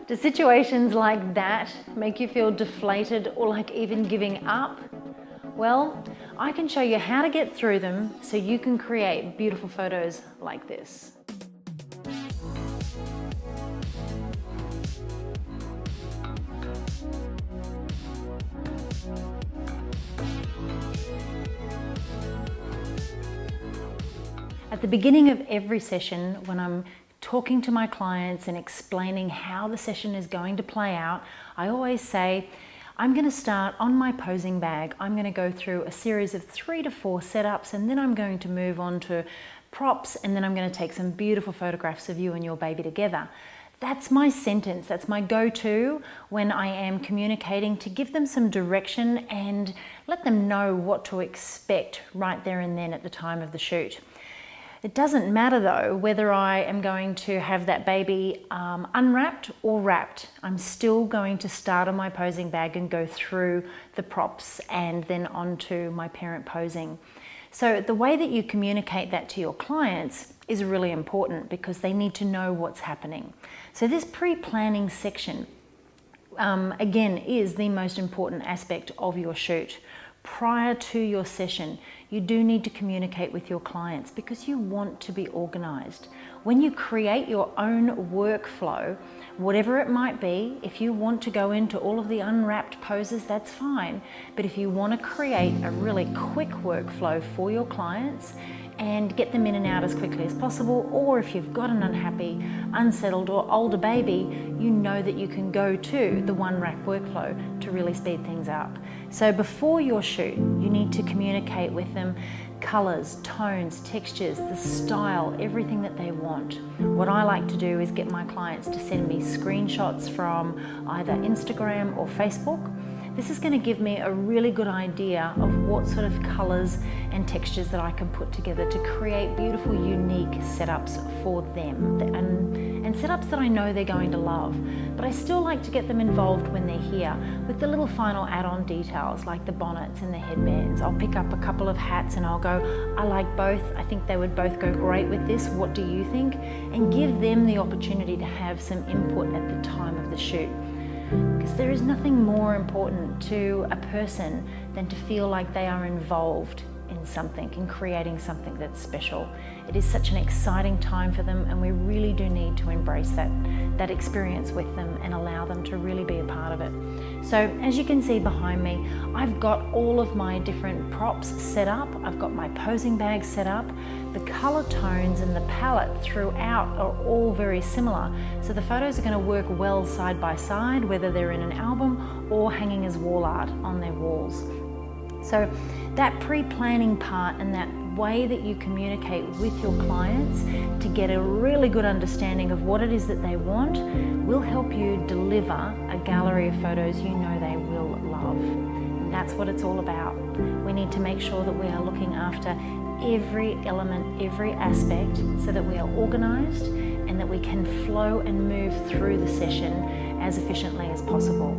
Do situations like that make you feel deflated or like even giving up? Well, I can show you how to get through them so you can create beautiful photos like this. At the beginning of every session, when I'm talking to my clients and explaining how the session is going to play out, I always say, I'm going to start on my posing bag. I'm going to go through a series of 3 to 4 setups, and then I'm going to move on to props, and then I'm going to take some beautiful photographs of you and your baby together. That's my sentence, that's my go-to when I am communicating, to give them some direction and let them know what to expect right there and then at the time of the shoot. It doesn't matter though whether I am going to have that baby unwrapped or wrapped. I'm still going to start on my posing bag and go through the props and then onto my parent posing. So the way that you communicate that to your clients is really important because they need to know what's happening. So this pre-planning section, again, is the most important aspect of your shoot. Prior to your session, you do need to communicate with your clients because you want to be organized. When you create your own workflow, whatever it might be, if you want to go into all of the unwrapped poses, that's fine. But if you want to create a really quick workflow for your clients and get them in and out as quickly as possible, or if you've got an unhappy, unsettled or older baby, you know that you can go to the one wrap workflow to really speed things up. So before your shoot, you need to communicate with them colors, tones, textures, the style, everything that they want. What I like to do is get my clients to send me screenshots from either Instagram or Facebook. This is going to give me a really good idea of what sort of colors and textures that I can put together to create beautiful, unique setups for them, and setups that I know they're going to love. But I still like to get them involved when they're here with the little final add-on details like the bonnets and the headbands. I'll pick up a couple of hats and I'll go, I like both. I think they would both go great with this. What do you think? And give them the opportunity to have some input at the time of the shoot. Because there is nothing more important to a person than to feel like they are involved in something, in creating something that's special. It is such an exciting time for them, and we really do need to embrace that experience with them and allow them to really be a part of it. So as you can see behind me, I've got all of my different props set up. I've got my posing bag set up. The color tones and the palette throughout are all very similar. So the photos are going to work well side by side, whether they're in an album or hanging as wall art on their walls. So that pre-planning part and that way that you communicate with your clients to get a really good understanding of what it is that they want will help you deliver a gallery of photos you know they will love. And that's what it's all about. We need to make sure that we are looking after every element, every aspect, so that we are organized and that we can flow and move through the session as efficiently as possible.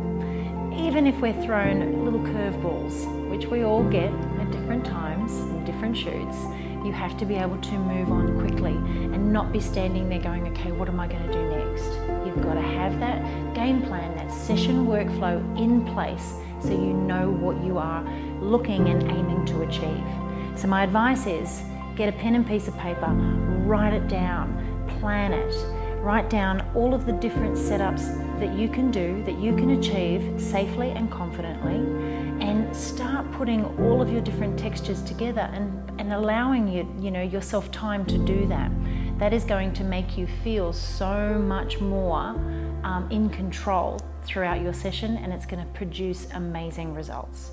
Even if we're thrown little curveballs, which we all get at different times in different shoots, you have to be able to move on quickly and not be standing there going, okay, what am I going to do next? You've got to have that game plan, that session workflow in place so you know what you are looking and aiming to achieve. So my advice is get a pen and piece of paper, write it down, plan it. Write down all of the different setups that you can do, that you can achieve safely and confidently, and start putting all of your different textures together and allowing yourself time to do that. That is going to make you feel so much more in control throughout your session, and it's going to produce amazing results.